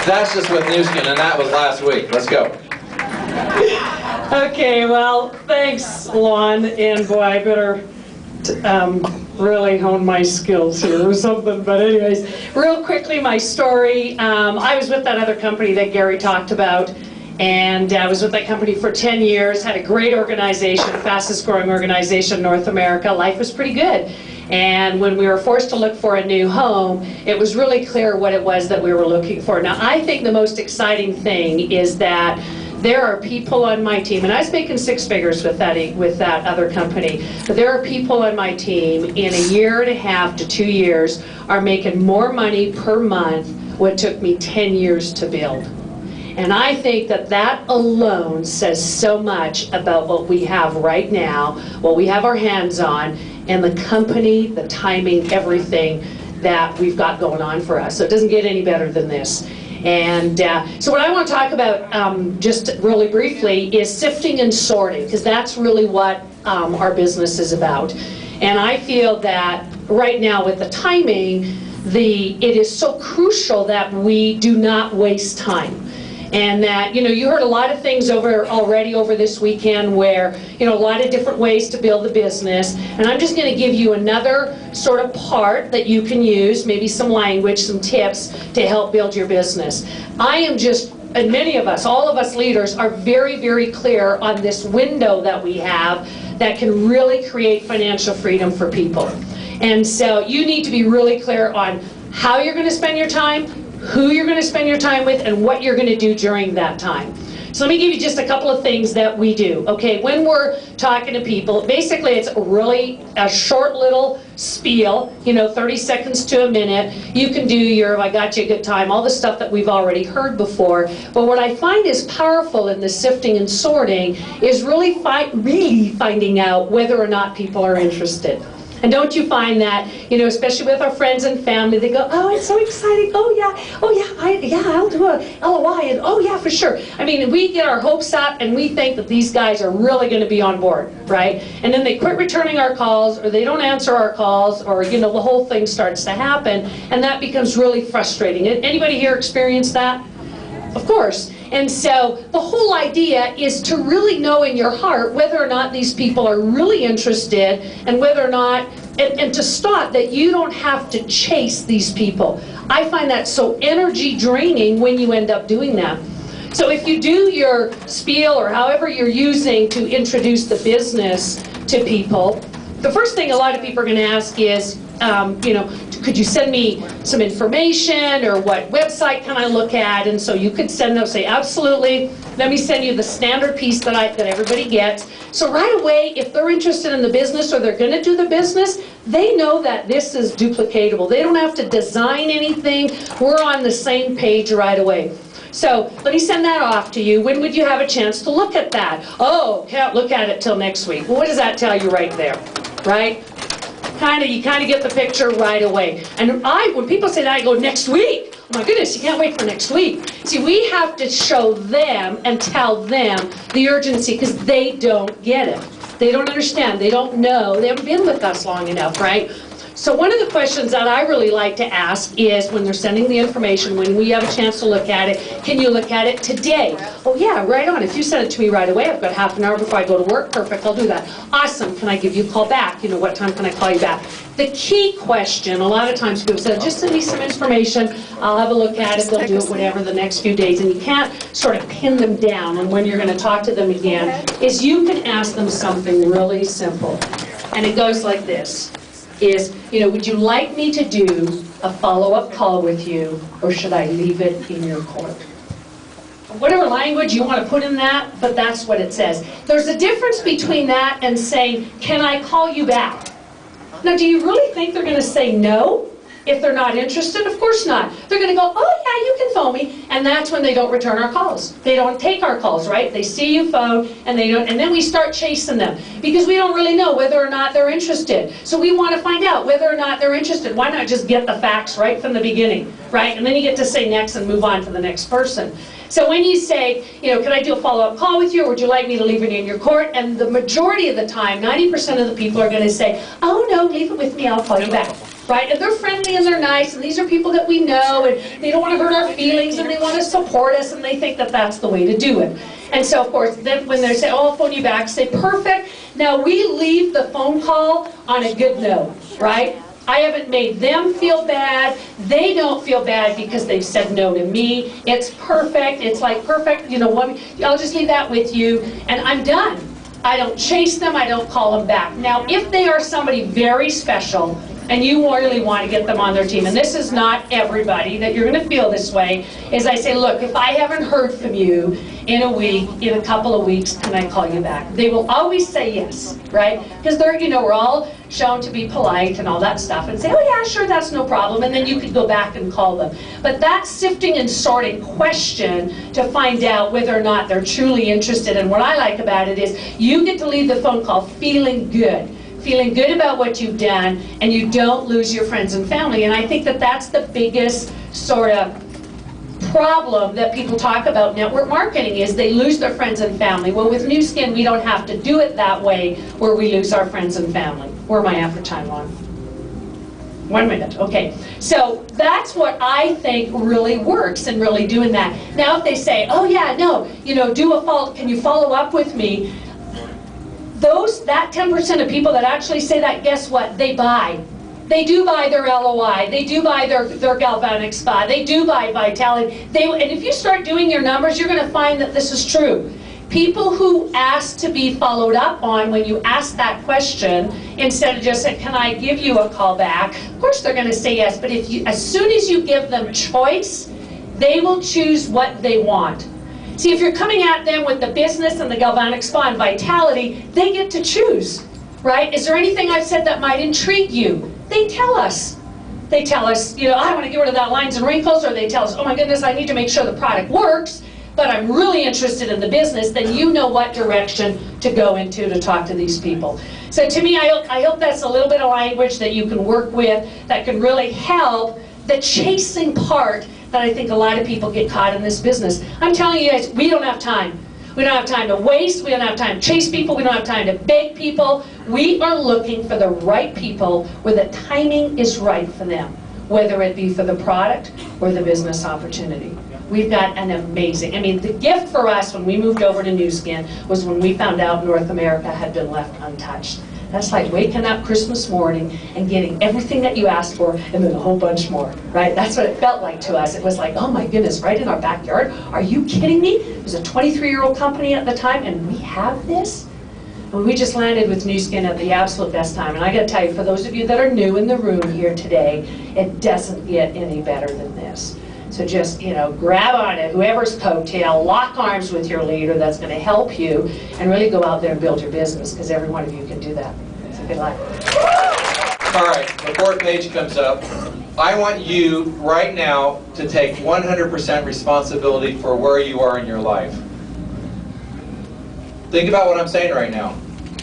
That's just with new skin, and that was last week. Let's go. Okay, well, thanks, Lon, and boy, I better really hone my skills here or something. But anyways, real quickly, my story. I was with that other company that Gary talked about, and I was with that company for 10 years, had a great organization, fastest growing organization in North America. Life was pretty good. And when we were forced to look for a new home, it was really clear what it was that we were looking for. Now, I think the most exciting thing is that there are people on my team, and I was making 6 figures with that other company, but there are people on my team in a year and a half to 2 years are making more money per month what took me 10 years to build. And I think that that alone says so much about what we have right now, what we have our hands on, and the company, the timing, everything that we've got going on for us. So it doesn't get any better than this. And so what I want to talk about just really briefly is sifting and sorting, because that's really what our business is about. And I feel that right now with the timing, it is so crucial that we do not waste time. And that, you heard a lot of things already over this weekend where, a lot of different ways to build a business. And I'm just going to give you another sort of part that you can use, maybe some language, some tips to help build your business. I am just, and many of us, all of us leaders are very, very clear on this window that we have that can really create financial freedom for people. And so you need to be really clear on how you're going to spend your time, who you're going to spend your time with, and what you're going to do during that time. So let me give you just a couple of things that we do. Okay, when we're talking to people, basically it's really a short little spiel, 30 seconds to a minute. You can do your I got you a good time, all the stuff that we've already heard before. But what I find is powerful in the sifting and sorting is really finding out whether or not people are interested. And don't you find that, especially with our friends and family, they go, oh, it's so exciting, oh yeah, I'll do a LOI, and oh yeah, for sure. I mean, we get our hopes up and we think that these guys are really going to be on board, right? And then they quit returning our calls, or they don't answer our calls, or, the whole thing starts to happen, and that becomes really frustrating. Anybody here experience that? Of course. And so the whole idea is to really know in your heart whether or not these people are really interested, and whether or not, and to stop that you don't have to chase these people. I find that so energy draining when you end up doing that. So if you do your spiel or however you're using to introduce the business to people, the first thing a lot of people are going to ask is, could you send me some information, or what website can I look at? And so you could send them, say, absolutely, let me send you the standard piece that everybody gets. So right away, if they're interested in the business or they're going to do the business, they know that this is duplicatable. They don't have to design anything. We're on the same page right away. So let me send that off to you. When would you have a chance to look at that? Oh, can't look at it till next week. Well, what does that tell you right there, right? You kind of get the picture right away. And when people say that, I go, next week? Oh my goodness, you can't wait for next week. See, we have to show them and tell them the urgency, because they don't get it. They don't understand. They don't know. They haven't been with us long enough, right? So one of the questions that I really like to ask is, when they're sending the information, when we have a chance to look at it, can you look at it today? Oh yeah, right on. If you send it to me right away, I've got half an hour before I go to work. Perfect, I'll do that. Awesome, can I give you a call back? What time can I call you back? The key question, a lot of times people say, just send me some information, I'll have a look at it, they'll do it whatever the next few days, and you can't sort of pin them down on when you're going to talk to them again, is you can ask them something really simple. And it goes like this. Would you like me to do a follow-up call with you, or should I leave it in your court? Whatever language you want to put in that, but that's what it says. There's a difference between that and saying, can I call you back? Now, do you really think they're going to say no if they're not interested? Of course not. They're going to go, oh yeah, you can phone me, and that's when they don't return our calls. They don't take our calls, right? They see you phone, and they don't, and then we start chasing them because we don't really know whether or not they're interested. So we want to find out whether or not they're interested. Why not just get the facts right from the beginning, right? And then you get to say next and move on to the next person. So when you say, can I do a follow-up call with you, or would you like me to leave it in your court? And the majority of the time, 90% of the people are going to say, oh no, leave it with me, I'll call you back. right? And they're friendly and they're nice, and these are people that we know, and they don't want to hurt our feelings, and they want to support us, and they think that that's the way to do it. And so, of course, then when they say, oh, I'll phone you back, say, perfect. Now, we leave the phone call on a good note, right? I haven't made them feel bad. They don't feel bad because they've said no to me. It's perfect. It's like perfect. You know what? I'll just leave that with you, and I'm done. I don't chase them. I don't call them back. Now, if they are somebody very special, and you really want to get them on their team, and this is not everybody that you're going to feel this way, is I say, look, if I haven't heard from you in a week, in a couple of weeks, can I call you back? They will always say yes, right? Because they're, you know, we're all shown to be polite and all that stuff, and say, oh yeah, sure, that's no problem, and then you could go back and call them. But that sifting and sorting question to find out whether or not they're truly interested, and what I like about it is you get to leave the phone call feeling good about what you've done, and you don't lose your friends and family. And I think that that's the biggest sort of problem that people talk about network marketing, is they lose their friends and family. Well, with Nu Skin, we don't have to do it that way where we lose our friends and family. Where am I at for time on? 1 minute, okay. So that's what I think really works in really doing that. Now, if they say, oh yeah, no, you know, can you follow up with me? That 10% of people that actually say that, guess what? They buy. They do buy their LOI. They do buy their galvanic spa. They do buy Vitality. And if you start doing your numbers, you're going to find that this is true. People who ask to be followed up on when you ask that question, instead of just saying, can I give you a call back? Of course they're going to say yes, but as soon as you give them choice, they will choose what they want. See, if you're coming at them with the business and the galvanic spa and Vitality, they get to choose, right? Is there anything I've said that might intrigue you? They tell us. They tell us, you know, I want to get rid of that lines and wrinkles, or they tell us, oh my goodness, I need to make sure the product works, but I'm really interested in the business. Then you know what direction to go into to talk to these people. So to me, I hope that's a little bit of language that you can work with that can really help the chasing part that I think a lot of people get caught in this business. I'm telling you guys, we don't have time. We don't have time to waste. We don't have time to chase people. We don't have time to beg people. We are looking for the right people where the timing is right for them, whether it be for the product or the business opportunity. We've got an amazing, I mean, the gift for us when we moved over to Nu Skin was when we found out North America had been left untouched. That's like waking up Christmas morning and getting everything that you asked for and then a whole bunch more, right? That's what it felt like to us. It was like, oh my goodness, right in our backyard? Are you kidding me? It was a 23-year-old company at the time, and we have this? And we just landed with Nu Skin at the absolute best time. And I gotta tell you, for those of you that are new in the room here today, it doesn't get any better than this. So just, you know, grab on it, whoever's coattail, lock arms with your leader that's going to help you, and really go out there and build your business, because every one of you can do that. So good luck. All right, the fourth page comes up. I want you right now to take 100% responsibility for where you are in your life. Think about what I'm saying right now.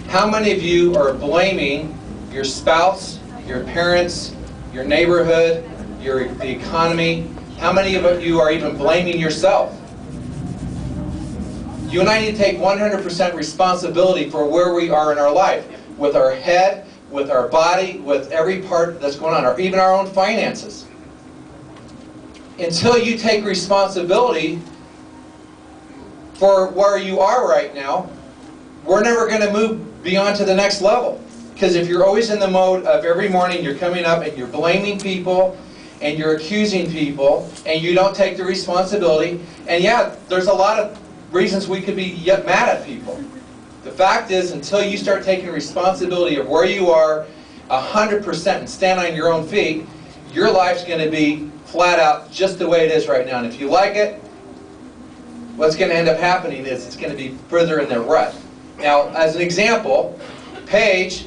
How many of you are blaming your spouse, your parents, your neighborhood, the economy? How many of you are even blaming yourself? You and I need to take 100% responsibility for where we are in our life, with our head, with our body, with every part that's going on, or even our own finances. Until you take responsibility for where you are right now, we're never going to move beyond to the next level. Because if you're always in the mode of every morning you're coming up and you're blaming people, and you're accusing people, and you don't take the responsibility, and yeah, there's a lot of reasons we could be mad at people. The fact is, until you start taking responsibility of where you are 100% and stand on your own feet, your life's going to be flat out just the way it is right now. And if you like it, what's going to end up happening is it's going to be further in the rut. Now, as an example, Paige,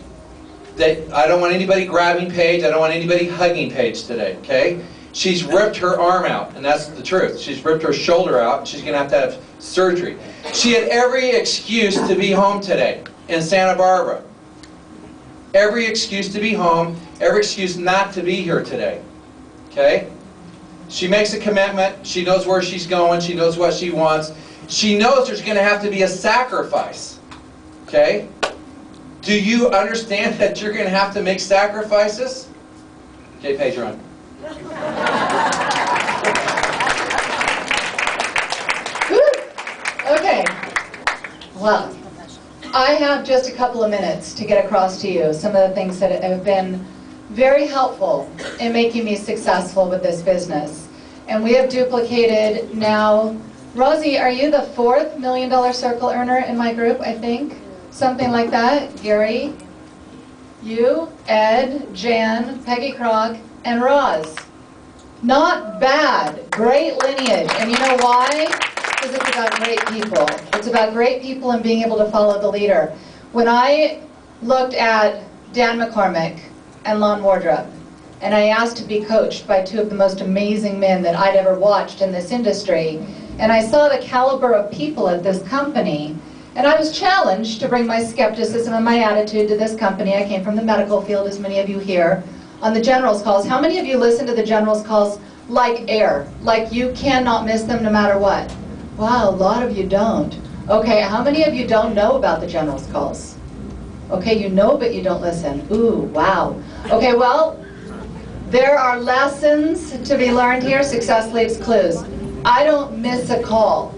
I don't want anybody grabbing Paige, I don't want anybody hugging Paige today, okay? She's ripped her arm out, and that's the truth. She's ripped her shoulder out, and she's going to have surgery. She had every excuse to be home today in Santa Barbara. Every excuse to be home, every excuse not to be here today, okay? She makes a commitment, she knows where she's going, she knows what she wants. She knows there's going to have to be a sacrifice, okay? Do you understand that you're going to have to make sacrifices? Okay, Paige, you're on. Okay. Well, I have just a couple of minutes to get across to you some of the things that have been very helpful in making me successful with this business. And we have duplicated now. Rosie, are you the 4th $1 million circle earner in my group, I think? Something like that. Gary, you, Ed, Jan, Peggy Kroc, and Roz. Not bad. Great lineage. And you know why? Because it's about great people. It's about great people and being able to follow the leader. When I looked at Dan McCormick and LWardrop, and I asked to be coached by 2 of the most amazing men that I'd ever watched in this industry, and I saw the caliber of people at this company, and I was challenged to bring my skepticism and my attitude to this company. I came from the medical field, as many of you here, on the general's calls. How many of you listen to the general's calls like air? Like you cannot miss them no matter what? Wow, a lot of you don't. Okay, how many of you don't know about the general's calls? Okay, you know but you don't listen. Ooh, wow. Okay, well, there are lessons to be learned here. Success leaves clues. I don't miss a call,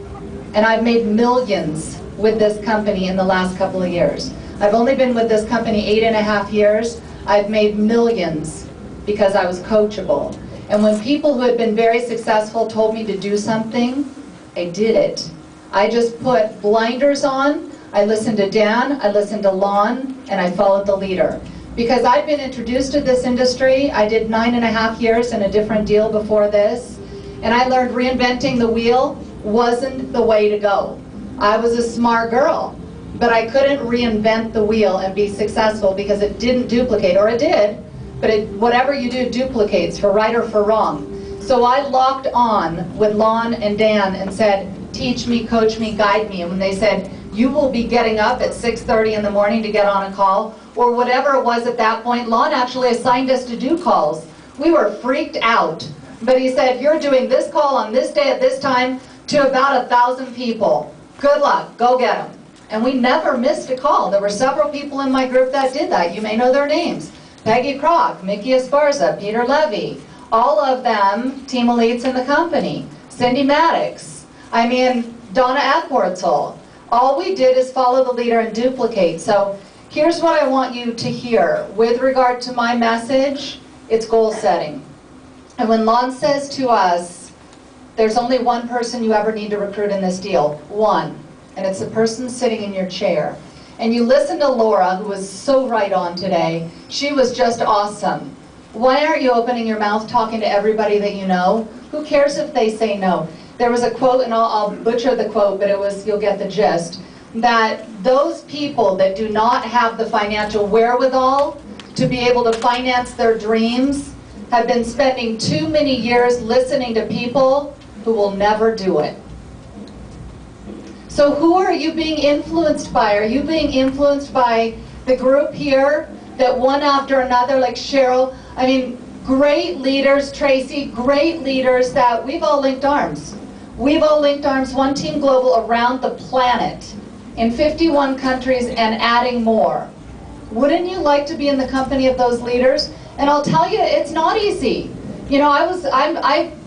and I've made millions with this company in the last couple of years. I've only been with this company 8.5 years. I've made millions because I was coachable. And when people who had been very successful told me to do something, I did it. I just put blinders on. I listened to Dan, I listened to Lon, and I followed the leader. Because I'd been introduced to this industry. I did 9.5 years in a different deal before this, and I learned reinventing the wheel wasn't the way to go. I was a smart girl, but I couldn't reinvent the wheel and be successful because it didn't duplicate, or it did, but whatever you do duplicates, for right or for wrong. So I locked on with Lon and Dan and said, teach me, coach me, guide me. And when they said, you will be getting up at 6:30 in the morning to get on a call, or whatever it was at that point, Lon actually assigned us to do calls. We were freaked out. But he said, you're doing this call on this day at this time to about 1,000 people. Good luck, go get them. And we never missed a call. There were several people in my group that did that. You may know their names. Peggy Kroc, Mickey Esparza, Peter Levy, all of them team elites in the company. Cindy Maddox, I mean, Donna Ackwortzel. All we did is follow the leader and duplicate. So here's what I want you to hear. With regard to my message, it's goal setting. And when Lon says to us, there's only one person you ever need to recruit in this deal, one, and it's the person sitting in your chair. And you listen to Laura, who was so right on today. She was just awesome. Why aren't you opening your mouth talking to everybody that you know? Who cares if they say no? There was a quote, and I'll butcher the quote, but it was, you'll get the gist, that those people that do not have the financial wherewithal to be able to finance their dreams have been spending too many years listening to people who will never do it. So who are you being influenced by? Are you being influenced by the group here that one after another, like Cheryl? I mean, great leaders, Tracy, great leaders that we've all linked arms. We've all linked arms, one team global around the planet in 51 countries and adding more. Wouldn't you like to be in the company of those leaders? And I'll tell you, it's not easy. You know, I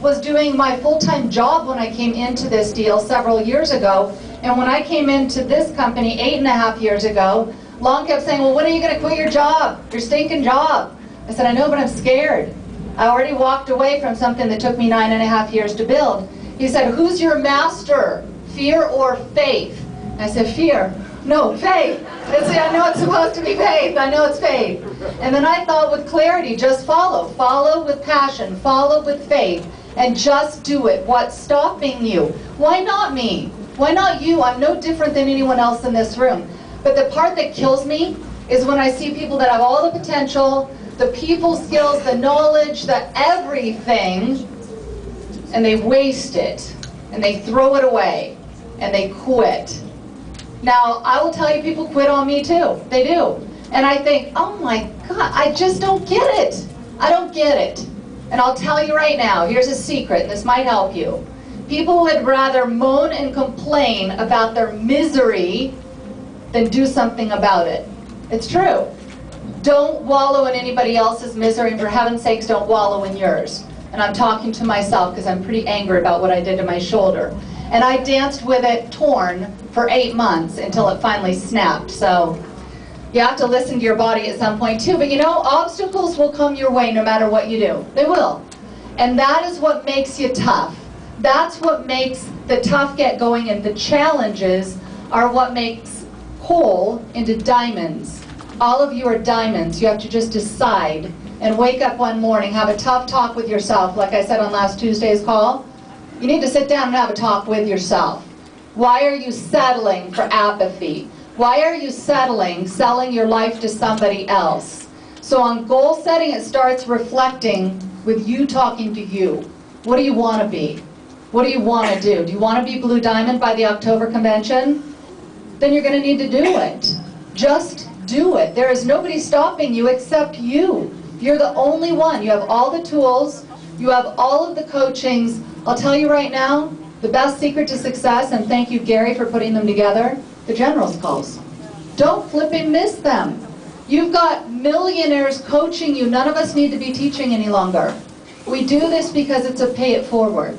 was doing my full-time job when I came into this deal several years ago, and when I came into this company 8.5 years ago, Lon kept saying, well, when are you going to quit your job, your stinking job? I said, I know, but I'm scared. I already walked away from something that took me 9.5 years to build. He said, who's your master, fear or faith? I said, fear. No, faith. I said, I know it's supposed to be faith. I know it's faith. And then I thought with clarity, just follow. Follow with passion. Follow with faith. And just do it. What's stopping you? Why not me? Why not you? I'm no different than anyone else in this room. But the part that kills me is when I see people that have all the potential, the people skills, the knowledge, the everything, and they waste it. And they throw it away. And they quit. Now, I will tell you, people quit on me too. They do. And I think, oh my God, I just don't get it. I don't get it. And I'll tell you right now, here's a secret, and this might help you. People would rather moan and complain about their misery than do something about it. It's true. Don't wallow in anybody else's misery, and for heaven's sakes, don't wallow in yours. And I'm talking to myself because I'm pretty angry about what I did to my shoulder. And I danced with it torn for 8 months until it finally snapped. So you have to listen to your body at some point too. But you know, obstacles will come your way no matter what you do. They will. And that is what makes you tough. That's what makes the tough get going, and the challenges are what makes coal into diamonds. All of you are diamonds. You have to just decide and wake up one morning, have a tough talk with yourself. Like I said on last Tuesday's call, you need to sit down and have a talk with yourself. Why are you settling for apathy? Why are you settling, selling your life to somebody else? So on goal setting, it starts reflecting with you talking to you. What do you want to be? What do you want to do? Do you want to be Blue Diamond by the October convention? Then you're going to need to do it. Just do it. There is nobody stopping you except you. You're the only one. You have all the tools. You have all of the coachings. I'll tell you right now, the best secret to success, and thank you, Gary, for putting them together, the general's calls. Don't flipping miss them. You've got millionaires coaching you. None of us need to be teaching any longer. We do this because it's a pay it forward.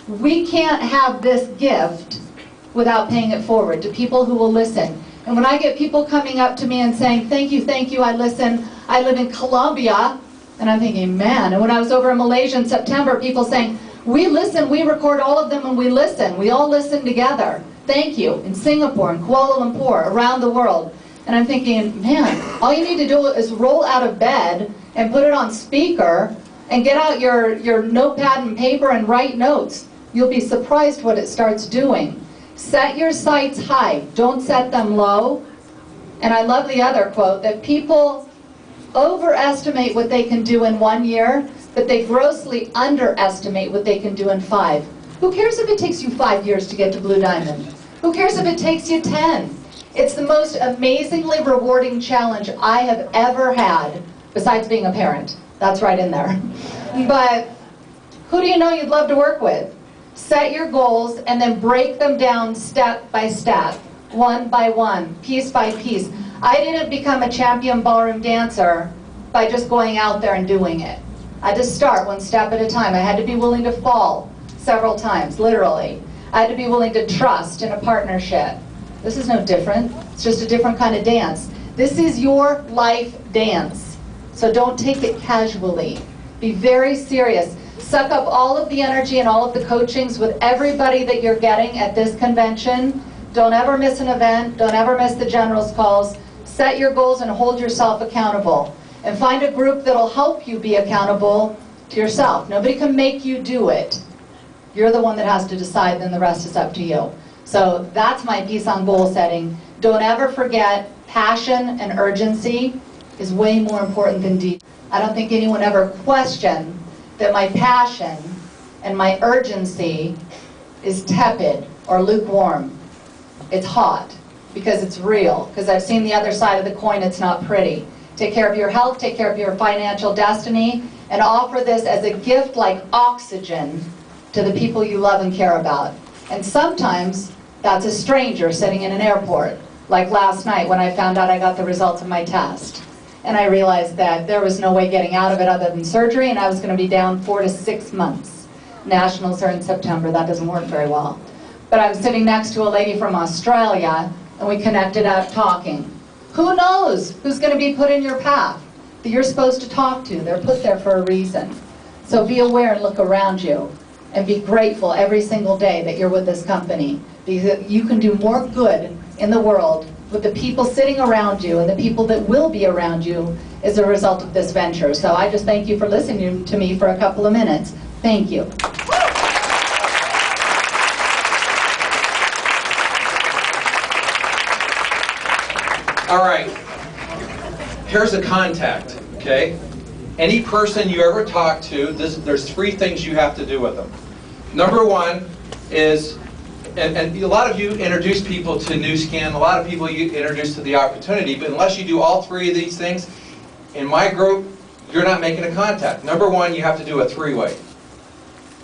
We can't have this gift without paying it forward to people who will listen. And when I get people coming up to me and saying, thank you, I listen, I live in Colombia, and I'm thinking, man. And when I was over in Malaysia in September, people saying, we listen, we record all of them and we listen. We all listen together. Thank you. In Singapore, in Kuala Lumpur, around the world. And I'm thinking, man, all you need to do is roll out of bed and put it on speaker and get out your notepad and paper and write notes. You'll be surprised what it starts doing. Set your sights high. Don't set them low. And I love the other quote, that people overestimate what they can do in 1 year, but they grossly underestimate what they can do in 5. Who cares if it takes you 5 years to get to Blue Diamond? Who cares if it takes you 10? It's the most amazingly rewarding challenge I have ever had, besides being a parent. That's right in there. But who do you know you'd love to work with? Set your goals and then break them down step by step, one by one, piece by piece. I didn't become a champion ballroom dancer by just going out there and doing it. I had to start one step at a time. I had to be willing to fall several times, literally. I had to be willing to trust in a partnership. This is no different. It's just a different kind of dance. This is your life dance. So don't take it casually. Be very serious. Suck up all of the energy and all of the coachings with everybody that you're getting at this convention. Don't ever miss an event. Don't ever miss the general's calls. Set your goals and hold yourself accountable. And find a group that'll help you be accountable to yourself. Nobody can make you do it. You're the one that has to decide, then the rest is up to you. So that's my piece on goal setting. Don't ever forget, passion and urgency is way more important than deep. I don't think anyone ever questioned that my passion and my urgency is tepid or lukewarm. It's hot because it's real, because I've seen the other side of the coin. It's not pretty. Take care of your health, take care of your financial destiny, and offer this as a gift like oxygen to the people you love and care about. And sometimes that's a stranger sitting in an airport, like last night when I found out I got the results of my test. And I realized that there was no way getting out of it other than surgery, and I was going to be down 4 to 6 months. Nationals are in September. That doesn't work very well. But I was sitting next to a lady from Australia, and we connected up talking. Who knows who's going to be put in your path that you're supposed to talk to? They're put there for a reason. So be aware and look around you, and be grateful every single day that you're with this company, because you can do more good in the world with the people sitting around you and the people that will be around you as a result of this venture. So I just thank you for listening to me for a couple of minutes. Thank you. All right, here's a contact, okay? Any person you ever talk to, there's 3 things you have to do with them. Number 1 is, and a lot of you introduce people to New Skin, a lot of people you introduce to the opportunity, but unless you do all 3 of these things, in my group, you're not making a contact. Number 1, you have to do a 3-way.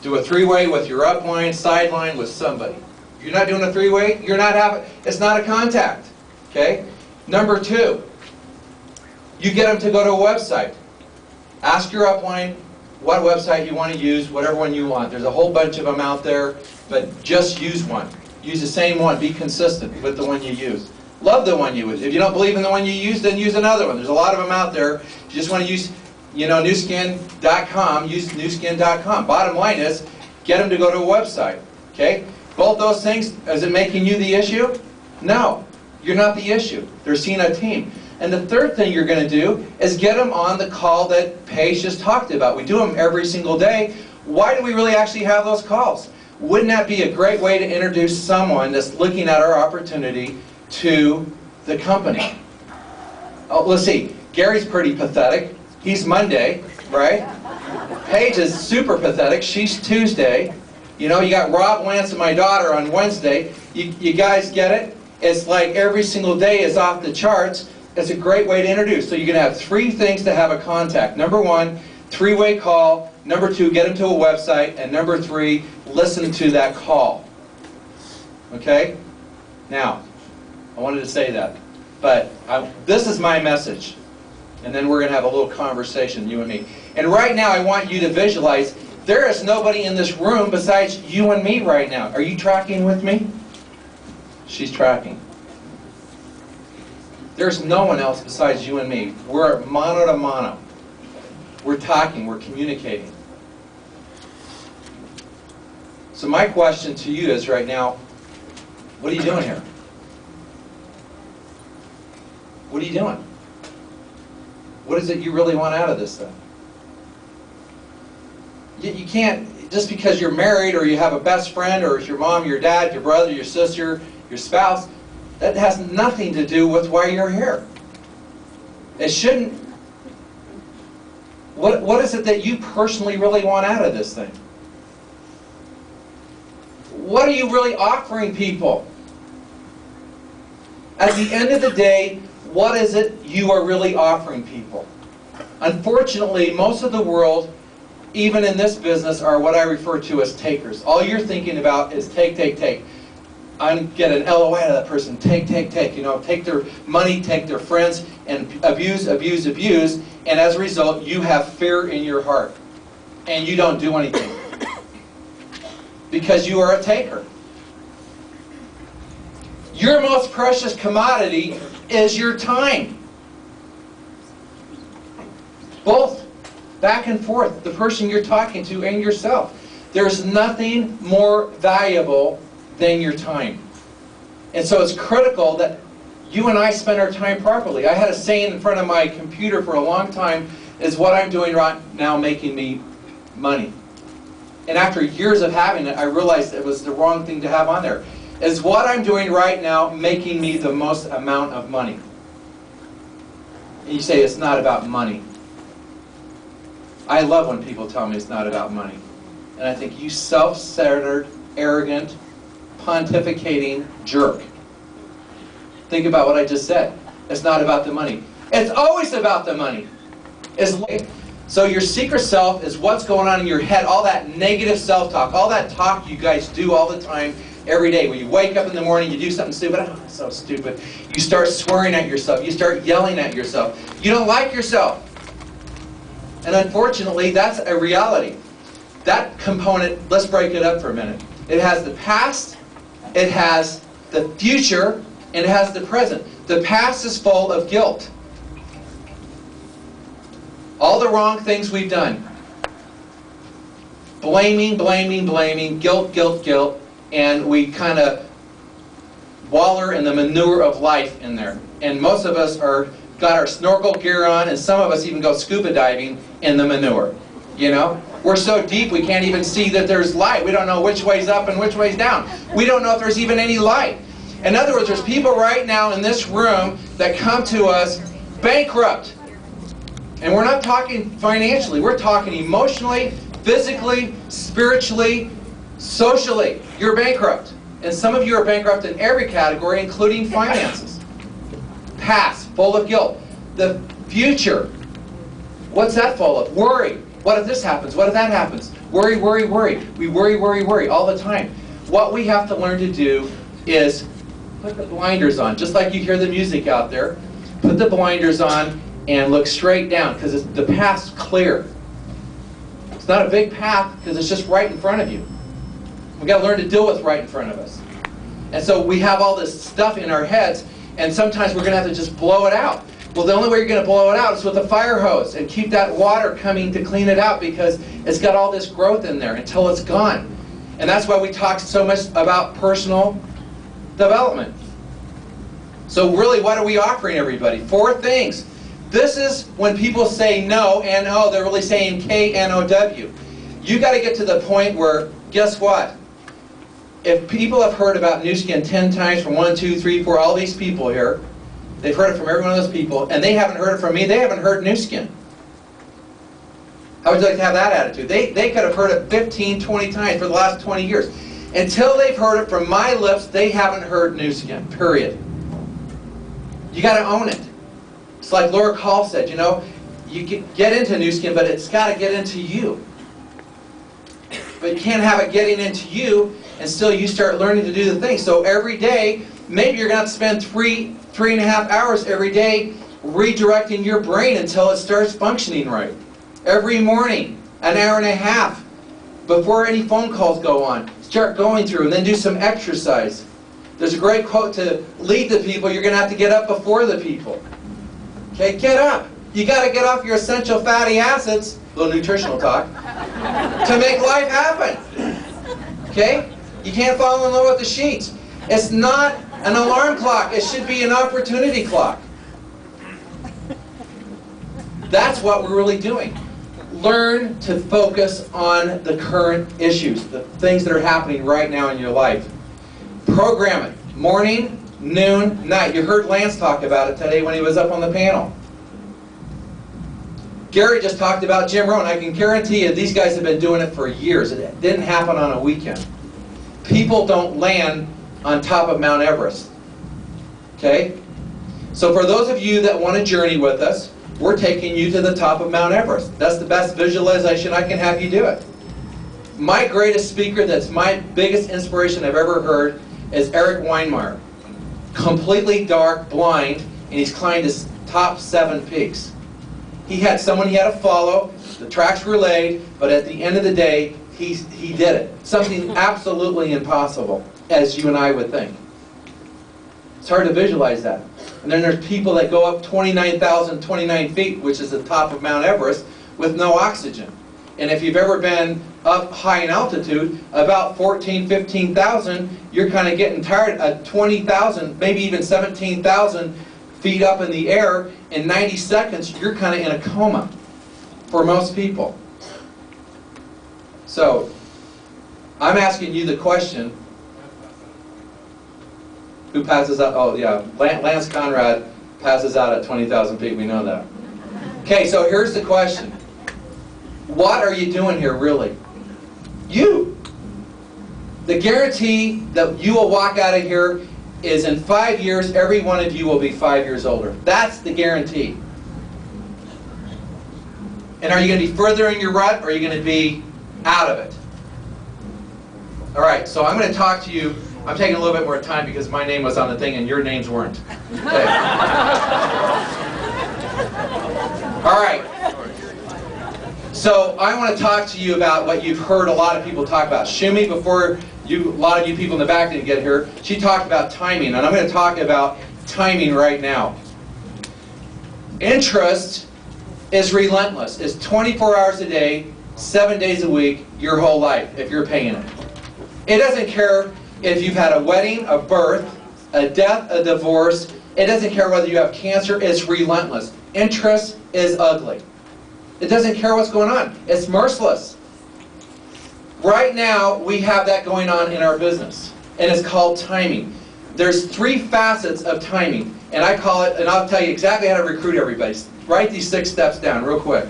Do a 3-way with your upline, sideline, with somebody. If you're not doing a 3-way, you're not having, it's not a contact, okay? Number 2, You get them to go to a website. Ask your upline what website you want to use, whatever one you want. There's a whole bunch of them out there, but just use one. Use the same one. Be consistent with the one you use. Love the one you use. If you don't believe in the one you use, then use another one. There's a lot of them out there. If you just want to use, newskin.com, use newskin.com. Bottom line is, get them to go to a website. Okay? Both those things, is it making you the issue? No. You're not the issue. They're seeing a team. And the third thing you're going to do is get them on the call that Paige just talked about. We do them every single day. Why do we really actually have those calls? Wouldn't that be a great way to introduce someone that's looking at our opportunity to the company? Oh, let's see. Gary's pretty pathetic. He's Monday, right? Paige is super pathetic. She's Tuesday. You got Rob, Lance, and my daughter on Wednesday. You guys get it? It's like every single day is off the charts. It's a great way to introduce. So you're going to have 3 things to have a contact. Number 1, 3-way call. Number 2, get them to a website. And number 3, listen to that call. Okay? Now, I wanted to say that. But this is my message. And then we're going to have a little conversation, you and me. And right now, I want you to visualize, there is nobody in this room besides you and me right now. Are you tracking with me? She's tracking. There's no one else besides you and me. We're mano to mano. We're talking, we're communicating. So my question to you is right now, what are you doing here? What are you doing? What is it you really want out of this thing? You can't, just because you're married or you have a best friend or it's your mom, your dad, your brother, your sister, your spouse, that has nothing to do with why you're here. It shouldn't. What is it that you personally really want out of this thing? What are you really offering people? At the end of the day, what is it you are really offering people? Unfortunately, most of the world, even in this business, are what I refer to as takers. All you're thinking about is take, take, take. I'm get an LOI out of that person. Take, take, take. Take their money, take their friends, and abuse, abuse, abuse. And as a result, you have fear in your heart. And you don't do anything. Because you are a taker. Your most precious commodity is your time. Both. Back and forth. The person you're talking to and yourself. There's nothing more valuable than your time. And so it's critical that you and I spend our time properly. I had a saying in front of my computer for a long time, is what I'm doing right now making me money? And after years of having it, I realized it was the wrong thing to have on there. Is what I'm doing right now making me the most amount of money? And you say it's not about money. I love when people tell me it's not about money. And I think, you self-centered, arrogant, pontificating jerk. Think about what I just said. It's not about the money. It's always about the money. So your secret self is what's going on in your head, all that negative self-talk, all that talk you guys do all the time, every day. When you wake up in the morning, you do something stupid. Oh, I'm so stupid. You start swearing at yourself. You start yelling at yourself. You don't like yourself. And unfortunately, that's a reality. That component, let's break it up for a minute. It has the past, it has the future, and it has the present. The past is full of guilt. All the wrong things we've done. Blaming, blaming, blaming, guilt, guilt, guilt, and we kind of waller in the manure of life in there. And most of us got our snorkel gear on, and some of us even go scuba diving in the manure. We're so deep we can't even see that there's light. We don't know which way's up and which way's down. We don't know if there's even any light. In other words, there's people right now in this room that come to us bankrupt. And we're not talking financially. We're talking emotionally, physically, spiritually, socially. You're bankrupt. And some of you are bankrupt in every category, including finances. Past, full of guilt. The future, what's that full of? Worry. What if this happens? What if that happens? Worry, worry, worry. We worry, worry, worry all the time. What we have to learn to do is put the blinders on. Just like you hear the music out there, put the blinders on and look straight down, because the path's clear. It's not a big path because it's just right in front of you. We've got to learn to deal with right in front of us. And so we have all this stuff in our heads, and sometimes we're going to have to just blow it out. Well, the only way you're going to blow it out is with a fire hose, and keep that water coming to clean it out, because it's got all this growth in there until it's gone. And that's why we talk so much about personal development. So really, what are we offering everybody? 4 things. This is when people say no, N-O, they're really saying K-N-O-W. You got to get to the point where, guess what? If people have heard about Nu Skin 10 times from 1, 2, 3, 4, all these people here, they've heard it from every one of those people, and they haven't heard it from me, they haven't heard Nu Skin. How would you like to have that attitude? They could have heard it 15, 20 times for the last 20 years. Until they've heard it from my lips, they haven't heard Nu Skin, period. You got to own it. It's like Laura Call said, you know, you can get into Nu Skin, but it's got to get into you. But you can't have it getting into you until you start learning to do the thing. So every day, maybe you're going to have to spend three and a half hours every day redirecting your brain until it starts functioning right. Every morning, an hour and a half before any phone calls go on. Start going through and then do some exercise. There's a great quote to lead the people, you're going to have to get up before the people. Okay, get up. You got to get off your essential fatty acids, a little nutritional talk, to make life happen. Okay? You can't fall in love with the sheets. It's not an alarm clock. It should be an opportunity clock. That's what we're really doing. Learn to focus on the current issues, the things that are happening right now in your life. Program it. Morning, noon, night. You heard Lance talk about it today when he was up on the panel. Gary just talked about Jim Rohn. I can guarantee you these guys have been doing it for years. It didn't happen on a weekend. People don't land on top of Mount Everest. Okay? So for those of you that want to journey with us, we're taking you to the top of Mount Everest. That's the best visualization I can have you do it. My greatest speaker, that's my biggest inspiration I've ever heard, is Eric Weinmeier. Completely dark, blind, and he's climbed his top 7 peaks. He had someone he had to follow, the tracks were laid, but at the end of the day, he did it. Something absolutely impossible, as you and I would think. It's hard to visualize that. And then there's people that go up 29,029 feet, which is the top of Mount Everest, with no oxygen. And if you've ever been up high in altitude, about 14, 15,000, you're kind of getting tired at 20,000, maybe even 17,000 feet up in the air. In 90 seconds, you're kind of in a coma for most people. So, I'm asking you the question, who passes out? Oh yeah, Lance Conrad passes out at 20,000 feet, we know that. Okay, so here's the question. What are you doing here, really? You. The guarantee that you will walk out of here is in 5 years, every one of you will be 5 years older. That's the guarantee. And are you going to be further in your rut, or are you going to be out of it? All right, so I'm going to talk to you. I'm taking a little bit more time because my name was on the thing and your names weren't. Okay. All right. So I want to talk to you about what you've heard a lot of people talk about. Shumi, before you, a lot of you people in the back didn't get here, she talked about timing, and I'm going to talk about timing right now. Interest is relentless. It's 24 hours a day, 7 days a week, your whole life, if you're paying it. It doesn't care if you've had a wedding, a birth, a death, a divorce. It doesn't care whether you have cancer. It's relentless. Interest is ugly. It doesn't care what's going on. It's merciless. Right now, we have that going on in our business, and it's called timing. There's 3 facets of timing, and I call it, and I'll tell you exactly how to recruit everybody. Write these 6 steps down real quick.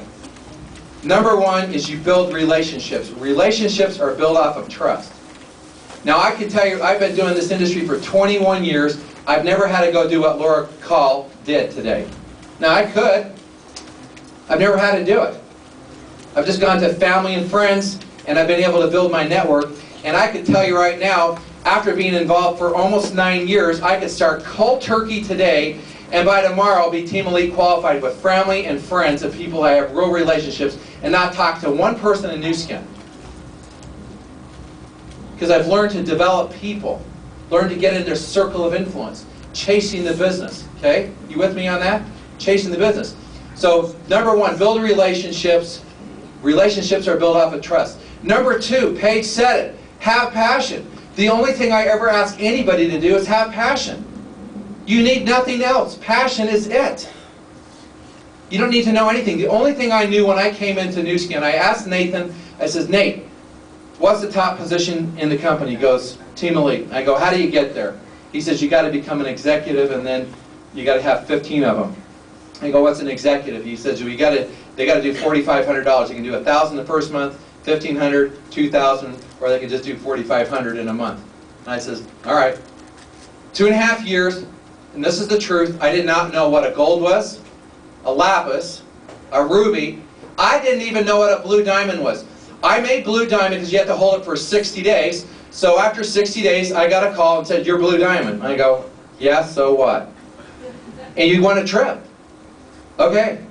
Number 1 is you build relationships. Relationships are built off of trust. Now, I can tell you, I've been doing this industry for 21 years. I've never had to go do what Laura Call did today. Now, I could. I've never had to do it. I've just gone to family and friends, and I've been able to build my network. And I can tell you right now, after being involved for almost 9 years, I could start cold turkey today And by tomorrow, I'll be Team Elite qualified with family and friends of people I have real relationships and not talk to one person in New Skin. Because I've learned to develop people, learned to get in their circle of influence, chasing the business. Okay? You with me on that? Chasing the business. So, number one, build relationships. Relationships are built off of trust. Number two, Paige said it, have passion. The only thing I ever ask anybody to do is have passion. You need nothing else. Passion is it. You don't need to know anything. The only thing I knew when I came into New Skin, I asked Nathan, I says, Nate, what's the top position in the company? He goes, Team Elite. I go, how do you get there? He says, you got to become an executive and then you got to have 15 of them. I go, what's an executive? He says, they got to do $4,500. They can do $1,000 the first month, $1,500, $2,000, or they can just do $4,500 in a month. And I says, all right. 2.5 years, and this is the truth, I did not know what a gold was, a lapis, a ruby. I didn't even know what a blue diamond was. I made blue diamond because you have to hold it for 60 days. So after 60 days, I got a call and said, you're blue diamond. I go, yeah, so what? And you want a trip. Okay.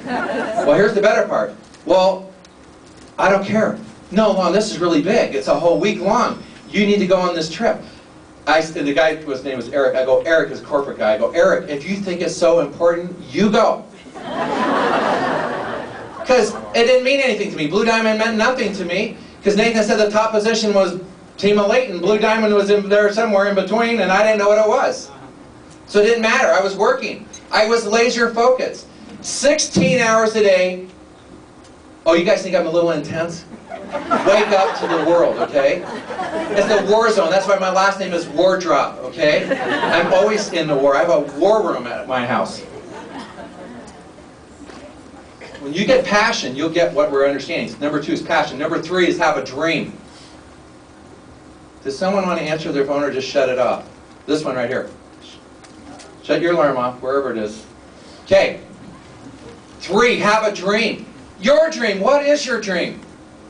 Well, here's the better part. Well, I don't care. No, Lon, this is really big. It's a whole week long. You need to go on this trip. The guy, his name was Eric. I go, Eric is a corporate guy. I go, Eric, if you think it's so important, you go. Because it didn't mean anything to me. Blue Diamond meant nothing to me. Because Nathan said the top position was Team Elite, and Blue Diamond was in there somewhere in between, and I didn't know what it was. So it didn't matter. I was working. I was laser focused. 16 hours a day. Oh, you guys think I'm a little intense? Wake up to the world, okay? It's the war zone. That's why my last name is Wardrop, okay? I'm always in the war. I have a war room at my house. When you get passion, you'll get what we're understanding. Number two is passion. Number three is have a dream. Does someone want to answer their phone or just shut it off? This one right here. Shut your alarm off, wherever it is. Okay. 3, have a dream. Your dream. What is your dream?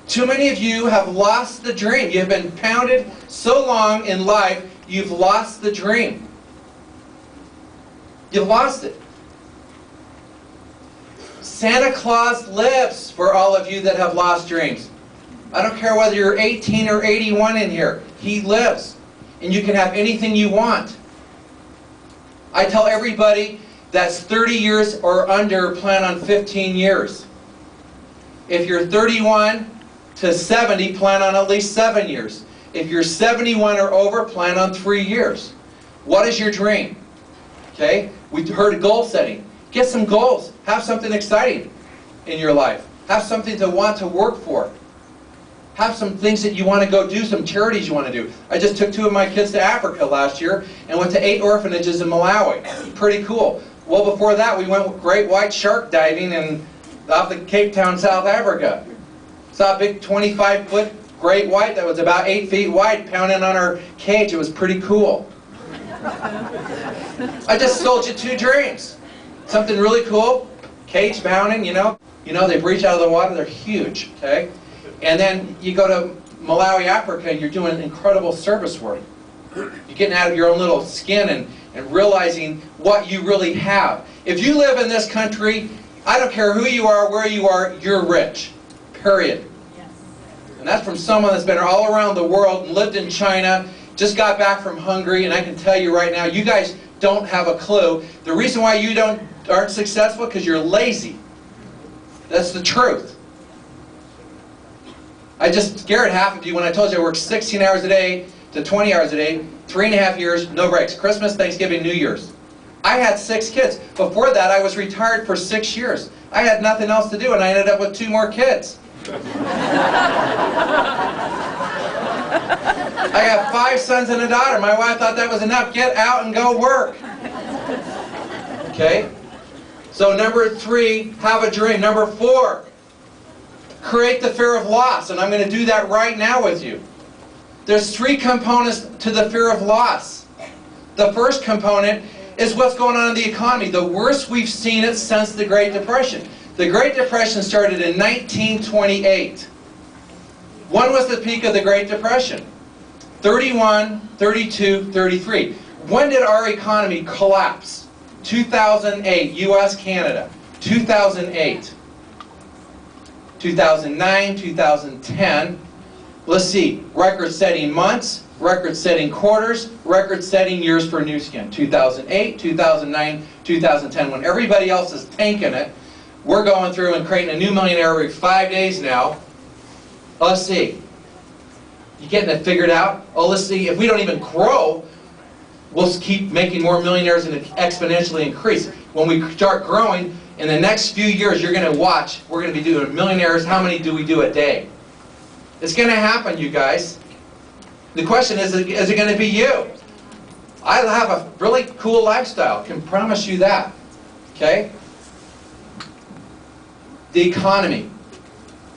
Too many of you have lost the dream. You've been pounded so long in life, you've lost the dream. You've lost it. Santa Claus lives for all of you that have lost dreams. I don't care whether you're 18 or 81 in here. He lives. And you can have anything you want. I tell everybody that's 30 years or under, plan on 15 years. If you're 31 to 70, plan on at least 7 years. If you're 71 or over, plan on 3 years. What is your dream? Okay? We heard goal setting. Get some goals. Have something exciting in your life. Have something to want to work for. Have some things that you want to go do, some charities you want to do. I just took 2 of my kids to Africa last year and went to 8 orphanages in Malawi. Pretty cool. Well, before that, we went great white shark diving off the Cape Town, South Africa. Saw a big 25-foot great white that was about 8 feet wide pounding on our cage. It was pretty cool. I just sold you 2 dreams. Something really cool, cage pounding, you know. They breach out of the water, they're huge, okay? And then you go to Malawi, Africa, and you're doing incredible service work. You're getting out of your own little skin and realizing what you really have. If you live in this country, I don't care who you are, where you are, you're rich. Period. Yes. And that's from someone that's been all around the world and lived in China, just got back from Hungary, and I can tell you right now, you guys don't have a clue. The reason why you aren't successful because you're lazy. That's the truth. I just scared half of you when I told you I worked 16 hours a day to 20 hours a day, 3.5 years, no breaks. Christmas, Thanksgiving, New Year's. I had 6 kids. Before that, I was retired for 6 years. I had nothing else to do, and I ended up with 2 more kids. I have 5 sons and a daughter. My wife thought that was enough. Get out and go work. Okay? So number 3, have a dream. Number 4, create the fear of loss. And I'm going to do that right now with you. There's 3 components to the fear of loss. The first component is what's going on in the economy. The worst we've seen it since the Great Depression. The Great Depression started in 1928. When was the peak of the Great Depression? 31, 32, 33. When did our economy collapse? 2008, US, Canada. 2008. 2009, 2010. Let's see, record-setting months, record-setting quarters, record-setting years for Nu Skin. 2008, 2009, 2010. When everybody else is tanking it, we're going through and creating a new millionaire every 5 days now. Let's see. You getting it figured out? Oh, let's see. If we don't even grow, we'll keep making more millionaires and exponentially increase. When we start growing, in the next few years, you're going to watch. We're going to be doing millionaires. How many do we do a day? It's going to happen, you guys. The question is it going to be you? I have a really cool lifestyle. Can promise you that. Okay? The economy.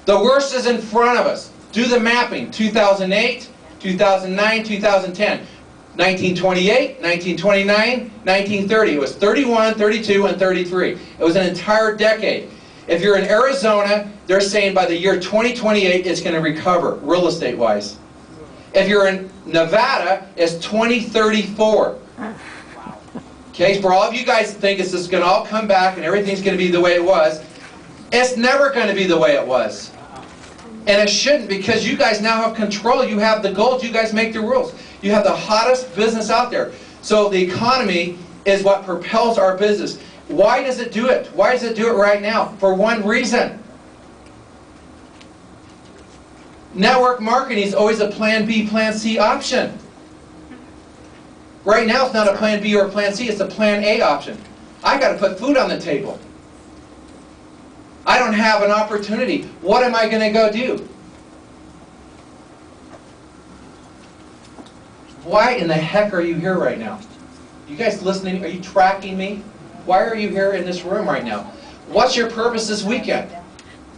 The worst is in front of us. Do the mapping. 2008, 2009, 2010. 1928, 1929, 1930. It was 31, 32, and 33. It was an entire decade. If you're in Arizona, they're saying by the year 2028 it's going to recover, real estate-wise. If you're in Nevada, it's 2034. Okay, for all of you guys that think it's just going to all come back and everything's going to be the way it was, it's never going to be the way it was. And it shouldn't, because you guys now have control. You have the goals. You guys make the rules. You have the hottest business out there. So the economy is what propels our business. Why does it do it? Why does it do it right now? For one reason. Network marketing is always a plan B, plan C option. Right now it's not a plan B or a plan C, it's a plan A option. I got to put food on the table. I don't have an opportunity. What am I going to go do? Why in the heck are you here right now? You guys listening? Are you tracking me? Why are you here in this room right now? What's your purpose this weekend?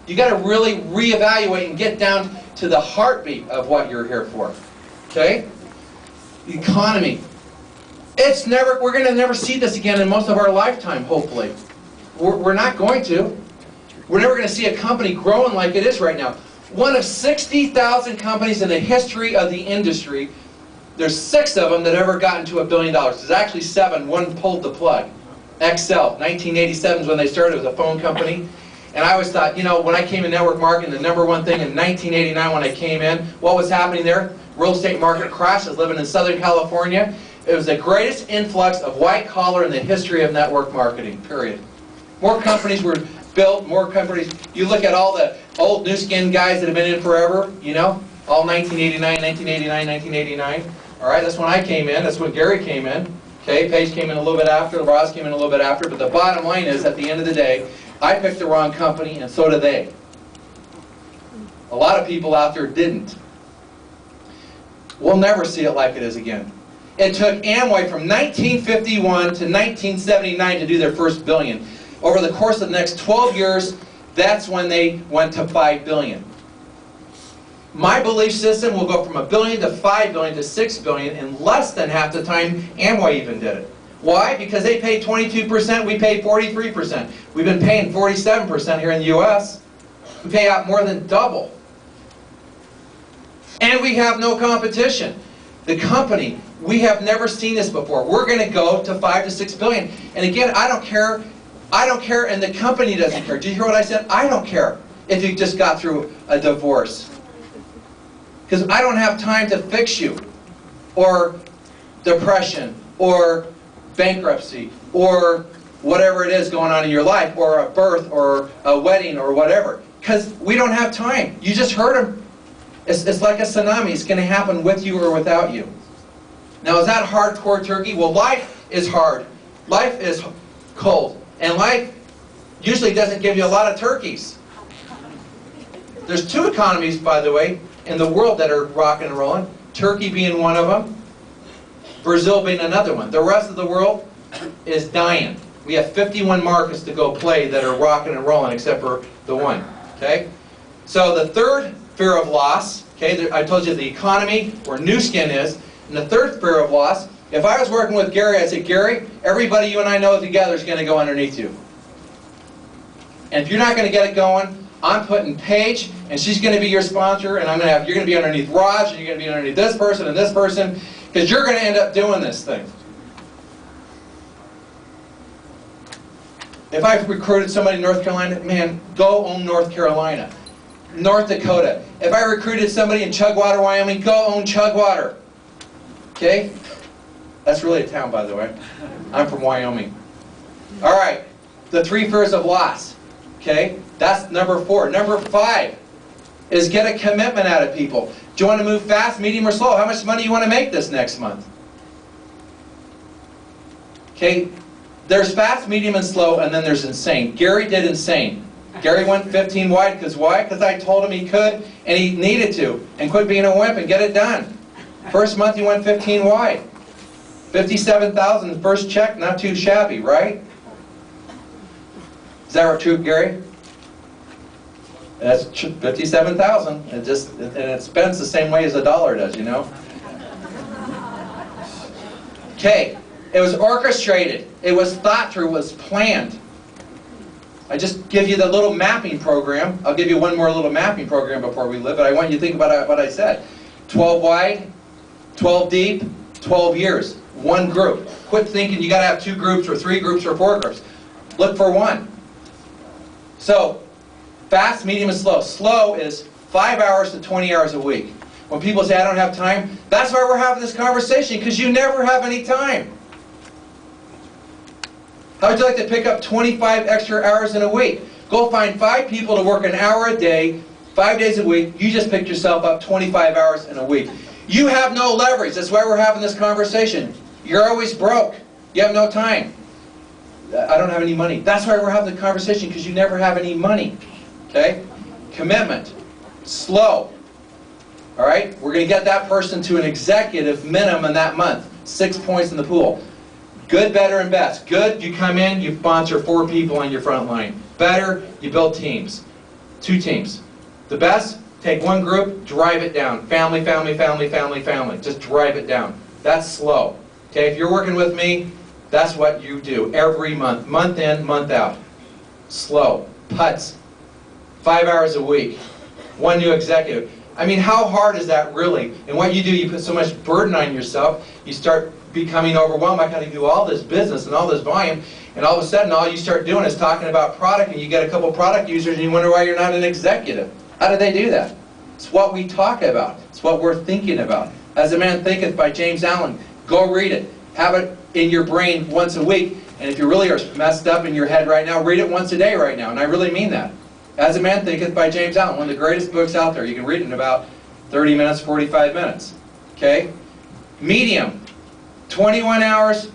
You got to really reevaluate and get down to the heartbeat of what you're here for. Okay? The economy. It's never. We're going to never see this again in most of our lifetime, hopefully. We're not going to. We're never going to see a company growing like it is right now. One of 60,000 companies in the history of the industry, there's 6 of them that ever gotten to $1 billion. There's actually 7. One pulled the plug. Excel, 1987 is when they started. It was a phone company. And I always thought, you know, when I came in network marketing, the #1 thing in 1989 when I came in, what was happening there? Real estate market crashed. I was living in Southern California. It was the greatest influx of white collar in the history of network marketing, period. More companies were built, more companies. You look at all the old Nu Skin guys that have been in forever, you know, all 1989, 1989, 1989. All right, that's when I came in. That's when Gary came in. Okay, Paige came in a little bit after, Roz came in a little bit after, but the bottom line is, at the end of the day, I picked the wrong company, and so did they. A lot of people out there didn't. We'll never see it like it is again. It took Amway from 1951 to 1979 to do their first billion. Over the course of the next 12 years, that's when they went to $5 billion. My belief system will go from $1 billion to $5 billion to $6 billion in less than half the time Amway even did it. Why? Because they pay 22%, we pay 43%. We've been paying 47% here in the US. We pay out more than double. And we have no competition. The company, we have never seen this before. We're going to go to 5 to 6 billion. And again, I don't care, and the company doesn't care. Did you hear what I said? I don't care if you just got through a divorce. Because I don't have time to fix you, or depression, or bankruptcy, or whatever it is going on in your life, or a birth, or a wedding, or whatever. Because we don't have time. You just heard him. It's like a tsunami. It's going to happen with you or without you. Now, is that hardcore turkey? Well, life is hard. Life is cold. And life usually doesn't give you a lot of turkeys. There's 2 economies, by the way, in the world that are rocking and rolling. Turkey being one of them. Brazil being another one. The rest of the world is dying. We have 51 markets to go play that are rocking and rolling except for the one. Okay? So the third fear of loss, okay, I told you the economy, where Nu Skin is, and the third fear of loss, if I was working with Gary, I'd say, Gary, everybody you and I know together is going to go underneath you. And if you're not going to get it going, I'm putting Paige, and she's going to be your sponsor, and you're going to be underneath Raj, and you're going to be underneath this person, because you're going to end up doing this thing. If I recruited somebody in North Carolina, man, go own North Carolina. North Dakota. If I recruited somebody in Chugwater, Wyoming, go own Chugwater. Okay? That's really a town, by the way. I'm from Wyoming. All right. The 3 fears of loss. Okay? That's number 4. Number 5 is get a commitment out of people. Do you want to move fast, medium, or slow? How much money do you want to make this next month? Okay? There's fast, medium, and slow, and then there's insane. Gary did insane. Gary went 15 wide, because why? Because I told him he could, and he needed to, and quit being a wimp and get it done. First month he went 15 wide. 57,000 first check, not too shabby, right? Is that true, Gary? That's 57,000. And it spends the same way as a dollar does, you know? Okay. It was orchestrated. It was thought through. It was planned. I just give you the little mapping program. I'll give you one more little mapping program before we leave, but I want you to think about what I said. 12 wide, 12 deep, 12 years. One group. Quit thinking you got to have 2 groups or 3 groups or 4 groups. Look for one. So, fast, medium, and slow. Slow is 5 hours to 20 hours a week. When people say, I don't have time, that's why we're having this conversation, because you never have any time. How would you like to pick up 25 extra hours in a week? Go find 5 people to work an hour a day, 5 days a week. You just picked yourself up 25 hours in a week. You have no leverage. That's why we're having this conversation. You're always broke. You have no time. I don't have any money. That's why we're having the conversation, because you never have any money. Okay? Commitment. Slow. All right? We're going to get that person to an executive minimum that month. 6 points in the pool. Good, better, and best. Good, you come in, you sponsor 4 people on your front line. Better, you build teams. 2 teams. The best, take 1 group, drive it down. Family, family, family, family, family. Just drive it down. That's slow. Okay, if you're working with me, that's what you do every month. Month in, month out. Slow. Putts. 5 hours a week. 1 new executive. I mean, how hard is that really? And what you do, you put so much burden on yourself, you start becoming overwhelmed. I got to do all this business and all this volume, and all of a sudden all you start doing is talking about product, and you get a couple product users and you wonder why you're not an executive. How do they do that? It's what we talk about. It's what we're thinking about. As a Man Thinketh by James Allen. Go read it. Have it in your brain once a week, and if you really are messed up in your head right now, read it once a day right now, and I really mean that. As a Man Thinketh by James Allen, one of the greatest books out there. You can read it in about 30 minutes, 45 minutes. Okay? Medium. 21 hours,